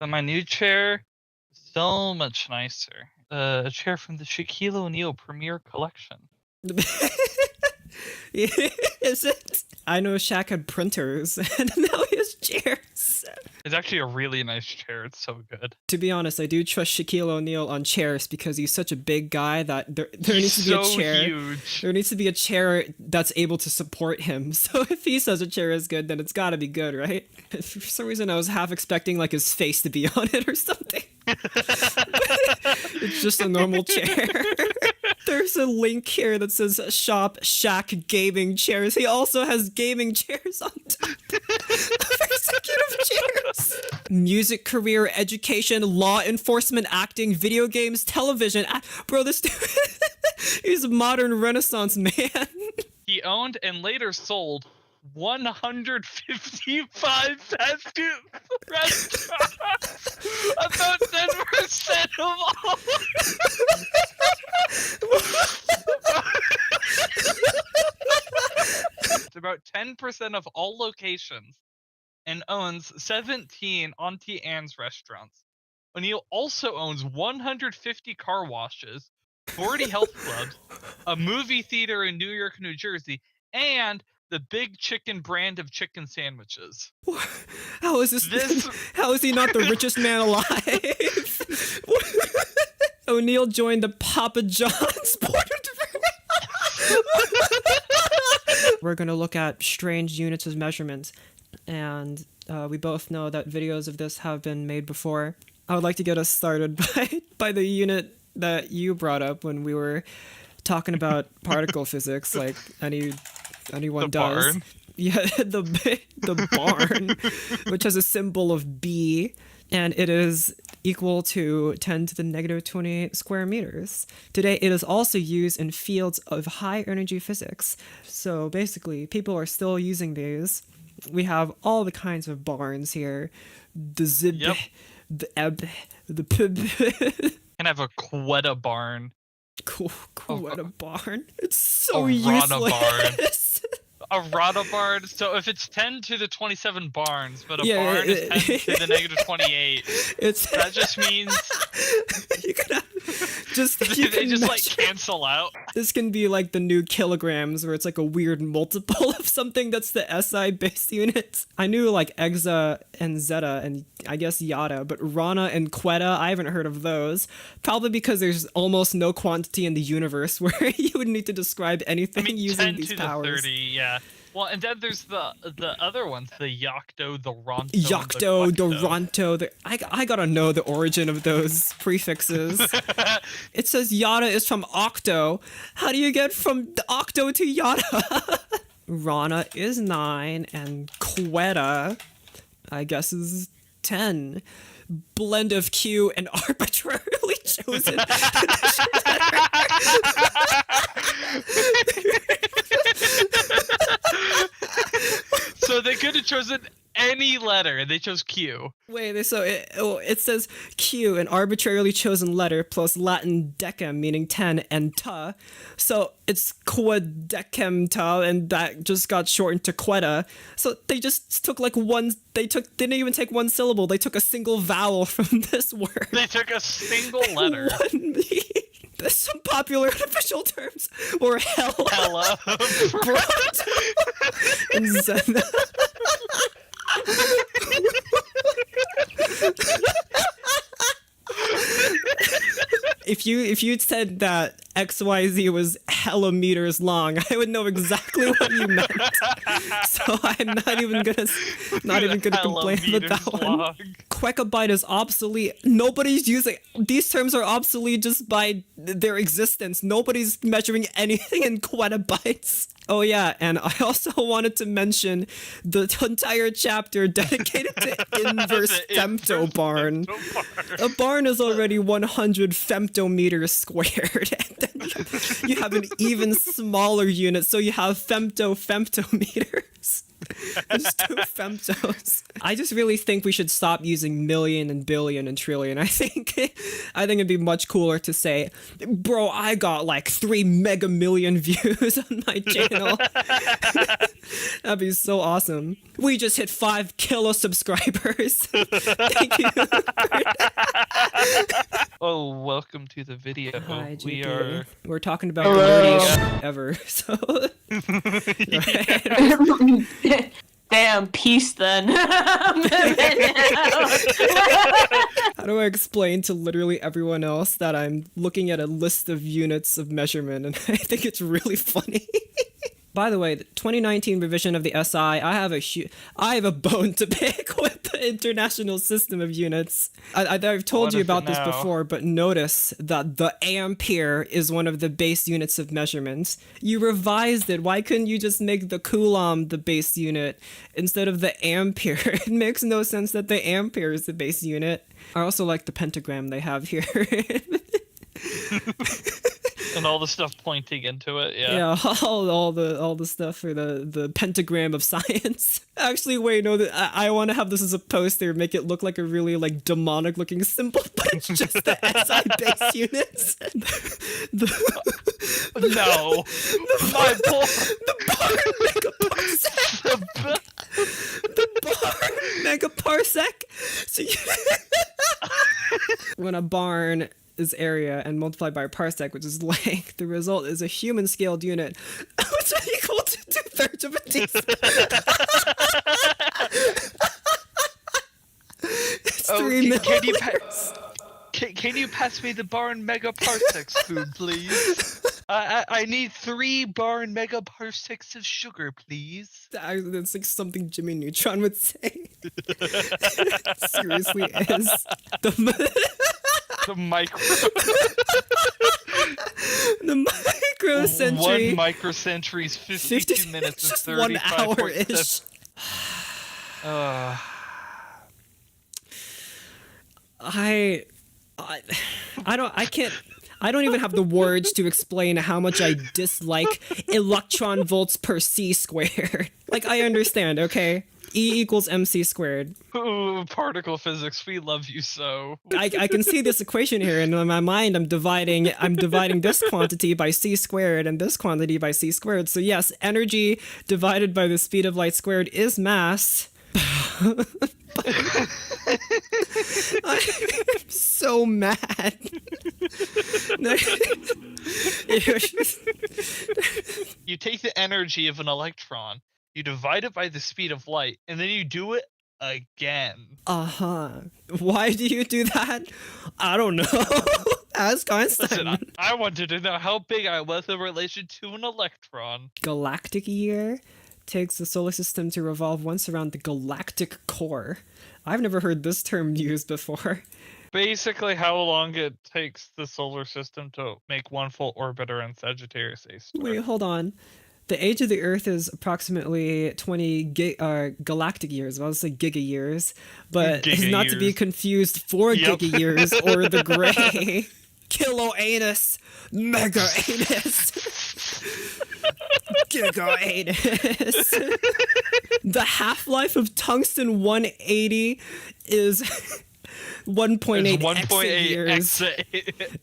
But my new chair, so much nicer. A chair from the Shaquille O'Neal Premier Collection. Is it? I know Shaq had printers, and now he has chairs. It's actually a really nice chair. It's so good. To be honest, I do trust Shaquille O'Neal on chairs because he's such a big guy that there needs to be a chair. Huge. There needs to be a chair that's able to support him. So if he says a chair is good, then it's gotta be good, right? For some reason, I was half expecting like his face to be on it or something. It's just a normal chair. There's a link here that says Shop Shaq Gaming Chairs. He also has gaming chairs on top of executive chairs. Music career, education, law enforcement, acting, video games, television. Bro, this dude, he's a modern Renaissance man. He owned and later sold 155 fast food restaurants. About 10% of all. It's about 10% of all locations and owns 17 Auntie Anne's restaurants. O'Neill also owns 150 car washes, 40 health clubs, a movie theater in New York, New Jersey, and the Big Chicken brand of chicken sandwiches. How is this? How is he not the richest man alive? O'Neill joined the Papa John's board of We're going to look at strange units of measurement, and we both know that videos of this have been made before. I would like to get us started by the unit that you brought up when we were talking about particle physics, like anyone does. Barn. Yeah, the barn, which has a symbol of B, and it is equal to 10 to the negative 28 square meters. Today, it is also used in fields of high energy physics. So basically, people are still using these. We have all the kinds of barns here. The zib, Yep. the eb, the pib. Can have a Quetta barn. Quetta barn. It's so A Rana useless. A Rana barn. So if it's 10 to the 27 barns, but a Yeah, barn is 10 to the negative 28, It's that just means you gotta just they you can just like measure- cancel out. This can be like the new kilograms, where it's like a weird multiple of something that's the SI base unit. I knew like exa and zeta and I guess yada, but Rana and Quetta, I haven't heard of those. Probably because there's almost no quantity in the universe where you would need to describe anything I mean, using 10 these to powers. the 30, yeah. Well, and then there's the other ones, the Yocto, the Ronto, Yocto, and the Quecto. Ronto, I gotta know the origin of those prefixes. It says yada is from octo. How do you get from the octo to yada? Rana is 9 and Quetta, I guess, is 10. Blend of Q and arbitrarily chosen. So they could have chosen any letter, and they chose Q. Wait, so it says Q, an arbitrarily chosen letter, plus Latin decem, meaning 10, and ta. So it's quadecem and that just got shortened to quetta. So they just took like they didn't even take one syllable. They took a single vowel from this word. They took a single letter. There's some popular artificial terms, or hella, Hella. Bronto, and Zen. If you'd said that XYZ was hella meters long, I would know exactly what you meant. So I'm not even gonna complain about that one. Quecabyte is obsolete. Nobody's using these terms are obsolete just by their existence. Nobody's measuring anything in quetabytes. Oh yeah, and I also wanted to mention the entire chapter dedicated to inverse femto barn. A barn is already 100 femtometers squared, and then You have an even smaller unit, so you have femtometers. There's 2 femtos. I just really think we should stop using million and billion and trillion. I think it'd be much cooler to say, bro, I got like 3 mega million views on my channel. That'd be so awesome. We just hit 5 kilo subscribers. Thank you. Oh, welcome to the video. Hi, we JP. are. We're talking about the nerdiest ever. So. Right. Damn, peace then. How do I explain to literally everyone else that I'm looking at a list of units of measurement and I think it's really funny? By the way, the 2019 revision of the SI, I have a bone to pick with the international system of units. I've told you about this before, but notice that the ampere is one of the base units of measurements. You revised it. Why couldn't you just make the coulomb the base unit instead of the ampere? It makes no sense that the ampere is the base unit. I also like the pentagram they have here. And all the stuff pointing into it, yeah. all the stuff for the pentagram of science. Actually, wait, no, I want to have this as a poster, make it look like a really like demonic looking symbol, but it's just the SI base units. No, my poor. The barn megaparsec. So when a barn is area and multiplied by parsec, which is length, the result is a human scaled unit, which is equal to 2/3 of a teaspoon. It's 3 milliliters. Can you pass me the barn megaparsec spoon, please? I need 3 barn megaparsecs of sugar, please. That's like something Jimmy Neutron would say. It seriously is. The micro. The microcentury. 1 microcentury is 52 minutes and just 35 1 hour-ish. I don't even have the words to explain how much I dislike electron volts per c squared. Like, I understand, okay? E equals mc squared. Ooh, particle physics, we love you so. I can see this equation here, and in my mind, I'm dividing this quantity by c squared and this quantity by c squared. So yes, energy divided by the speed of light squared is mass. I'm so mad. You take the energy of an electron, you divide it by the speed of light, and then you do it again. Why do you do that? I don't know. Ask Einstein. Listen, I wanted to know how big I was in relation to an electron. Galactic year takes the solar system to revolve once around the galactic core. I've never heard this term used before. Basically, how long it takes the solar system to make 1 full orbit around Sagittarius A star. Wait, hold on. The age of the Earth is approximately 20 galactic years. Well, I was say giga years, but it's not to be confused for giga years or the gray. Kilo anus, mega anus, giga anus. The half-life of tungsten 180 is 1.8 years.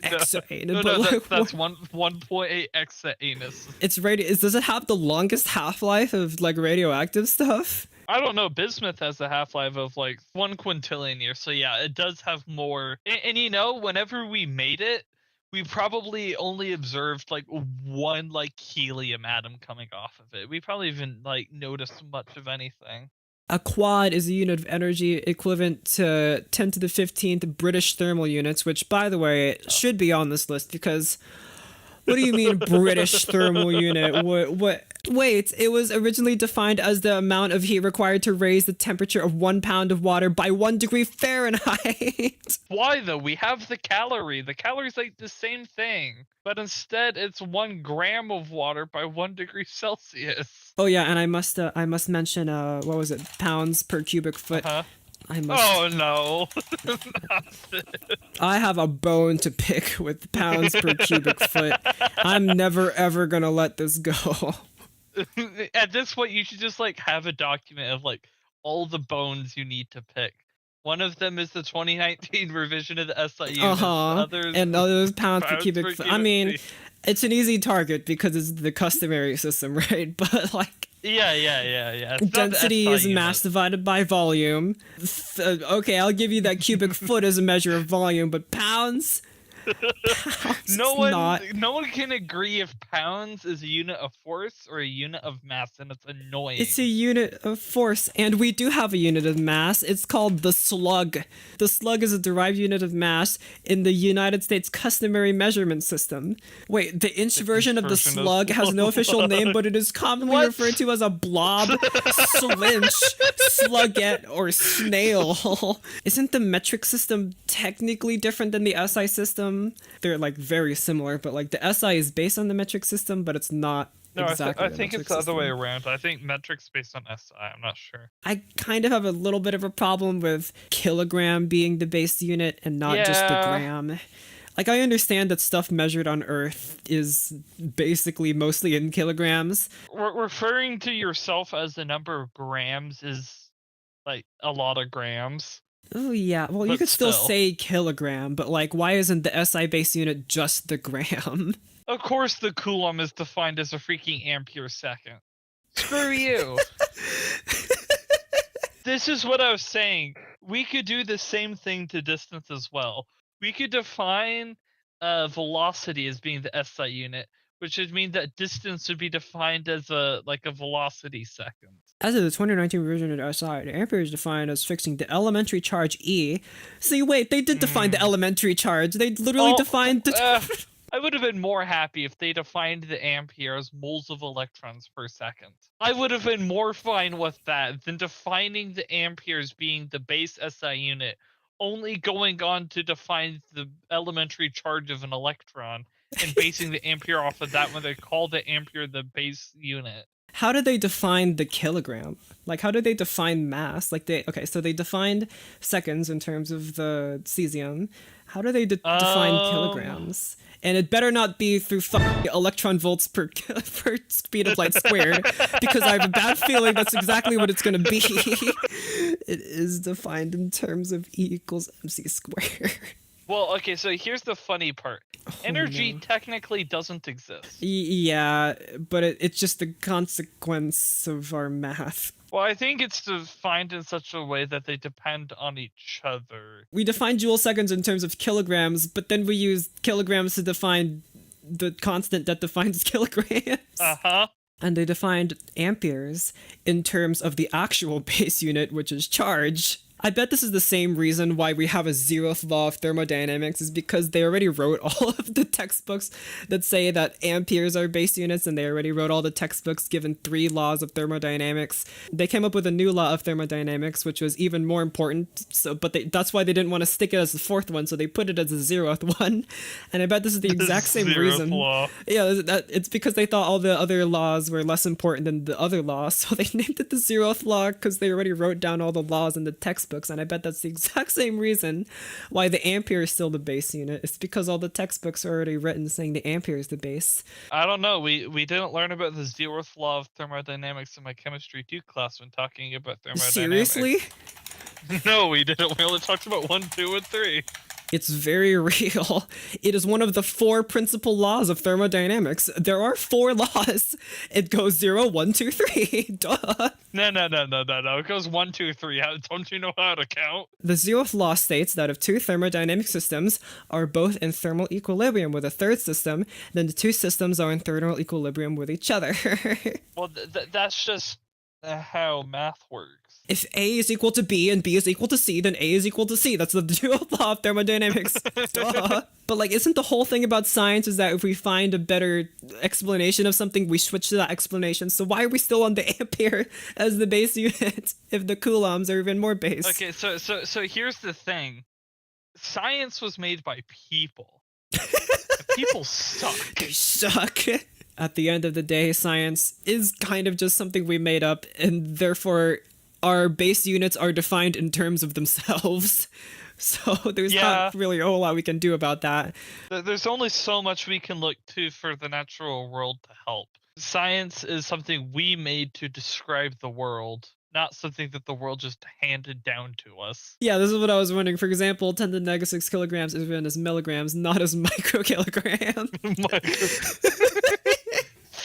That's 1.8 exaanus. It's does it have the longest half-life of like radioactive stuff? I don't know. Bismuth has a half-life of like 1 quintillion years, so yeah, it does have more. And you know, whenever we made it, we probably only observed like 1 like helium atom coming off of it. We probably even like noticed much of anything. A quad is a unit of energy equivalent to 10 to the 15th British thermal units, which, by the way, should be on this list because what do you mean British thermal unit? What? Wait, it was originally defined as the amount of heat required to raise the temperature of 1 pound of water by 1 degree Fahrenheit. Why though? We have the calorie. The calories like the same thing, but instead it's 1 gram of water by 1 degree Celsius. Oh yeah, and I must mention what was it? Pounds per cubic foot. I must. Oh no. I have a bone to pick with pounds per cubic foot. I'm never ever gonna let this go. At this point, you should just like have a document of like all the bones you need to pick. One of them is the 2019 revision of the SI units. Others, And others pounds per pounds cubic per foot. I cubic mean, feet. it's an easy target because it's the customary system, right? But like, Yeah. It's not the density SI is unit. mass divided by volume. Okay, I'll give you that cubic foot as a measure of volume, but pounds? Pounds No is one can agree if pounds is a unit of force or a unit of mass, and it's annoying. It's a unit of force, and we do have a unit of mass. It's called the slug. The slug is a derived unit of mass in the United States customary measurement system. Wait, the inch version of the version of slug has no official name, but it is commonly What? referred to as a blob, slinch, slugette, or snail. Isn't the metric system technically different than the SI system? They're like very similar, but like the SI is based on the metric system, but it's not No, exactly I the think metric it's the other way system. around. I think metrics based on SI. I'm not sure. I kind of have a little bit of a problem with kilogram being the base unit and not just the Yeah. gram. Like, I understand that stuff measured on Earth is basically mostly in kilograms. Referring to yourself as the number of grams is like a lot of grams. Oh, yeah. Well, you But could still still. say kilogram, but like, why isn't the SI base unit just the gram? Of course, the coulomb is defined as a freaking ampere second. Screw you. This is what I was saying. We could do the same thing to distance as well. We could define velocity as being the SI unit, which would mean that distance would be defined as a velocity second. As of the 2019 version of SI, the ampere is defined as fixing the elementary charge E. See, wait, they did define the elementary charge. They literally defined the... I would have been more happy if they defined the ampere as moles of electrons per second. I would have been more fine with that than defining the ampere as being the base SI unit, only going on to define the elementary charge of an electron and basing the ampere off of that when they call the ampere the base unit. How did they define the kilogram? Like, how did they define mass? Like, okay, so they defined seconds in terms of the cesium. How do they define kilograms? And it better not be through electron volts per speed of light squared, because I have a bad feeling that's exactly what it's going to be. It is defined in terms of E equals mc squared. Well, okay, so here's the funny part. Energy no. technically doesn't exist. Yeah, but it's just the consequence of our math. Well, I think it's defined in such a way that they depend on each other. We define joule seconds in terms of kilograms, but then we use kilograms to define the constant that defines kilograms. Uh-huh. And they defined amperes in terms of the actual base unit, which is charge. I bet this is the same reason why we have a zeroth law of thermodynamics, is because they already wrote all of the textbooks that say that amperes are base units, and they already wrote all the textbooks given 3 laws of thermodynamics. They came up with a new law of thermodynamics, which was even more important, but that's why they didn't want to stick it as the 4th one, so they put it as the 0th one. And I bet this is the exact same Zeroth reason. law. Yeah, it's because they thought all the other laws were less important than the other laws, so they named it the 0th law because they already wrote down all the laws in the textbooks, and I bet that's the exact same reason why the ampere is still the base unit. It's because all the textbooks are already written saying the ampere is the base. I don't know. We didn't learn about the 0th law of thermodynamics in my chemistry 2 class when talking about thermodynamics. Seriously? No, we didn't. We only talked about 1, 2, and 3. It's very real. It is one of the 4 principal laws of thermodynamics. There are 4 laws. It goes 0, 1, 2, 3. Duh. No. It goes 1, 2, 3. Don't you know how to count? The 0th law states that if 2 thermodynamic systems are both in thermal equilibrium with a 3rd system, then the 2 systems are in thermal equilibrium with each other. Well, that's just how math works. If A is equal to B and B is equal to C, then A is equal to C. That's the 0th law of thermodynamics. Duh. But like, isn't the whole thing about science is that if we find a better explanation of something, we switch to that explanation? So why are we still on the ampere as the base unit if the coulombs are even more base? Okay, so here's the thing. Science was made by people. People suck. They suck. At the end of the day, science is kind of just something we made up, and therefore our base units are defined in terms of themselves. So there's Yeah. not really a whole lot we can do about that. There's only so much we can look to for the natural world to help. Science is something we made to describe the world, not something that the world just handed down to us. Yeah, this is what I was wondering. For example, 10 to the negative 6 kilograms is written as milligrams, not as microkilograms.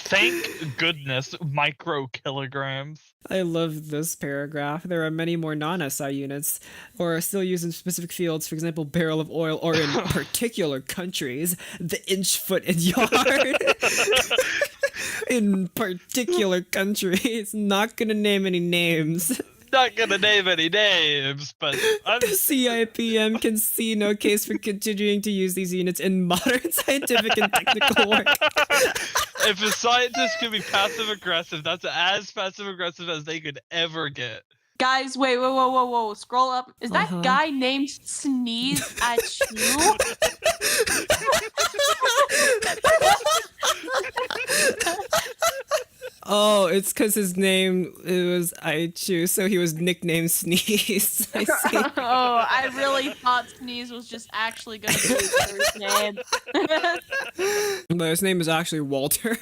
Thank goodness, microkilograms. I love this paragraph. There are many more non-SI units, or are still used in specific fields, for example, barrel of oil, or in particular countries, the inch, foot, and yard. In particular countries, not gonna name any names. Not gonna name any names, but The CIPM can see no case for continuing to use these units in modern scientific and technical work. if a scientist can be passive aggressive, that's as passive aggressive as they could ever get. Guys, wait, whoa. Scroll up. Is that Uh-huh. guy named Sneeze at you? Oh, it's because his name was Aichu, so he was nicknamed Sneeze. I see. Oh, I really thought Sneeze was just actually gonna be his first name. But his name is actually Walter.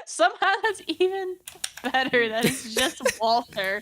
Somehow that's even better that it's just Walter.